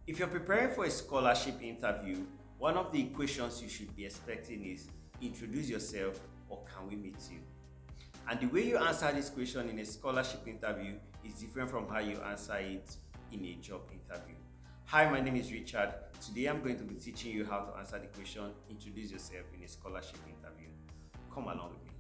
If you're preparing for a scholarship interview, one of the questions you should be expecting is introduce yourself or can we meet you? And the way you answer this question in a scholarship interview is different from how you answer it in a job interview. Hi, my name is Richard. Today I'm going to be teaching you how to answer the question introduce yourself in a scholarship interview. Come along with me.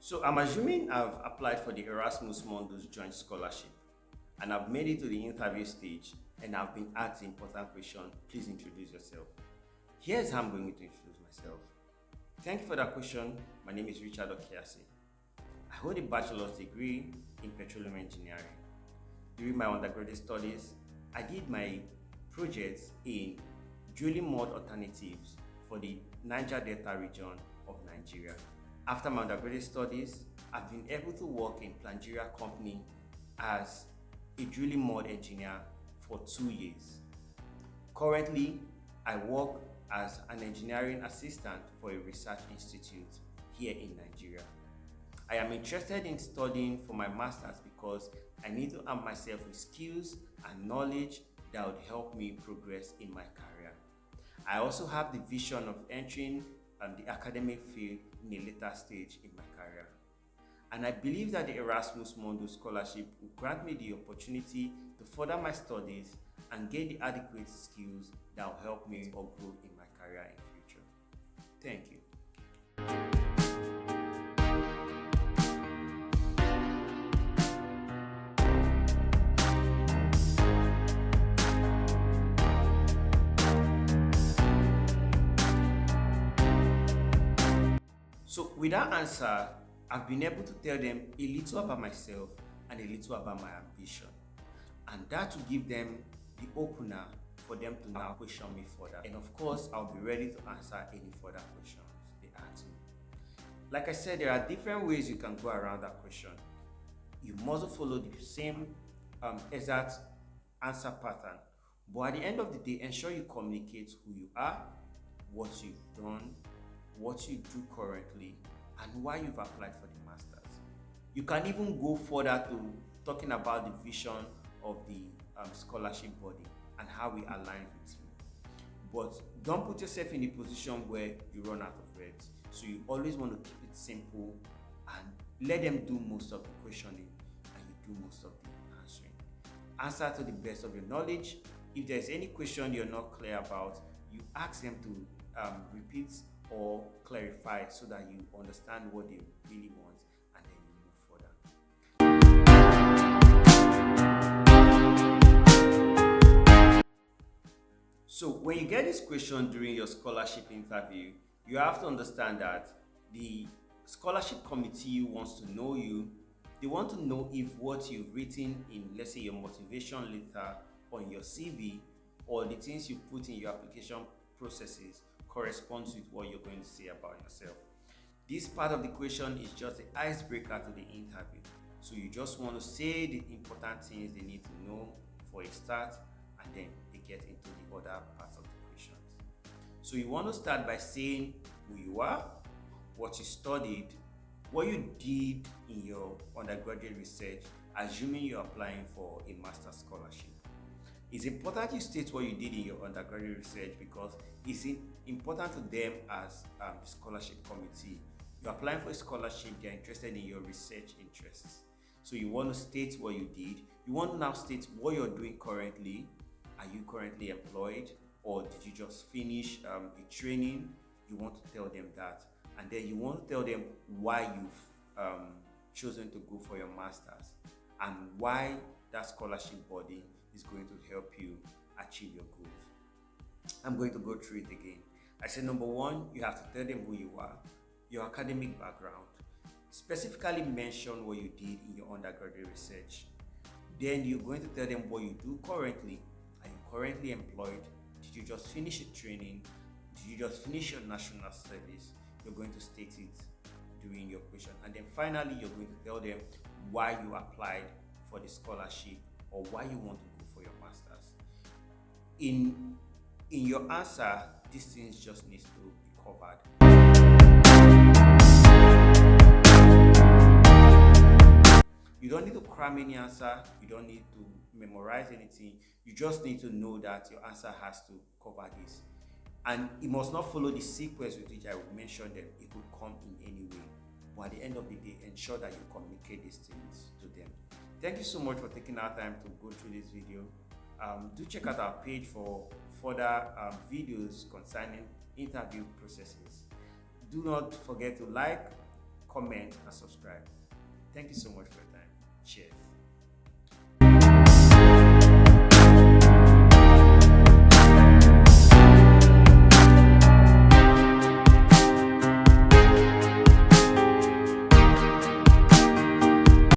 So I'm assuming I've applied for the Erasmus Mundus Joint Scholarship and I've made it to the interview stage and I've been asked the important question, please introduce yourself. Here's how I'm going to introduce myself. Thank you for that question. My name is Richard Okiase. I hold a bachelor's degree in petroleum engineering. During my undergraduate studies, I did my projects in drilling mud alternatives for the Niger Delta region of Nigeria. After my undergraduate studies, I've been able to work in Plangeria company as a drilling mud engineer for 2 years. Currently, I work as an engineering assistant for a research institute here in Nigeria. I am interested in studying for my master's because I need to arm myself with skills and knowledge that would help me progress in my career. I also have the vision of entering the academic field in a later stage in my career. And I believe that the Erasmus Mundus Scholarship will grant me the opportunity to further my studies and gain the adequate skills that will help me or grow in my career in future. Thank you. So with that answer, I've been able to tell them a little about myself and a little about my ambition. And that will give them the opener for them to now question me further. And of course, I'll be ready to answer any further questions they ask me. Like I said, there are different ways you can go around that question. You must follow the same exact answer pattern. But at the end of the day, ensure you communicate who you are, what you've done, what you do currently, and why you've applied for the master's. You can even go further to talking about the vision of the scholarship body and how we align with you. But don't put yourself in a position where you run out of words. So you always want to keep it simple and let them do most of the questioning and you do most of the answering. Answer to the best of your knowledge. If there's any question you're not clear about, you ask them to repeat or clarify so that you understand what they really want and then you move further. So when you get this question during your scholarship interview, you have to understand that the scholarship committee wants to know you. They want to know if what you've written in, let's say, your motivation letter or in your CV or the things you put in your application processes corresponds with what you're going to say about yourself. This part of the question is just the icebreaker to the interview. So you just want to say the important things they need to know for a start, and then they get into the other parts of the questions. So you want to start by saying who you are, what you studied, what you did in your undergraduate research, assuming you're applying for a master's scholarship. It's important you state what you did in your undergraduate research because it's important to them as the scholarship committee. You're applying for a scholarship, they're interested in your research interests. So you want to state what you did. You want to now state what you're doing currently. Are you currently employed or did you just finish a training? You want to tell them that. And then you want to tell them why you've chosen to go for your master's and why that scholarship body is going to help you achieve your goals. I'm going to go through it again. I said number one, you have to tell them who you are, your academic background, specifically mention what you did in your undergraduate research. Then you're going to tell them what you do currently. Are you currently employed? Did you just finish a training? Did you just finish your national service? you're going to state it during your question, and then finally you're going to tell them why you applied for the scholarship or why you want to go for your master's. In your answer, these things just needs to be covered. You don't need to cram any answer, you don't need to memorize anything, you just need to know that your answer has to cover this. And it must not follow the sequence with which I will mention them. It could come in any way. But at the end of the day, ensure that you communicate these things to them. Thank you so much for taking our time to go through this video. Do check out our page for further videos concerning interview processes. Do not forget to like, comment, and subscribe. Thank you so much for your time. Cheers.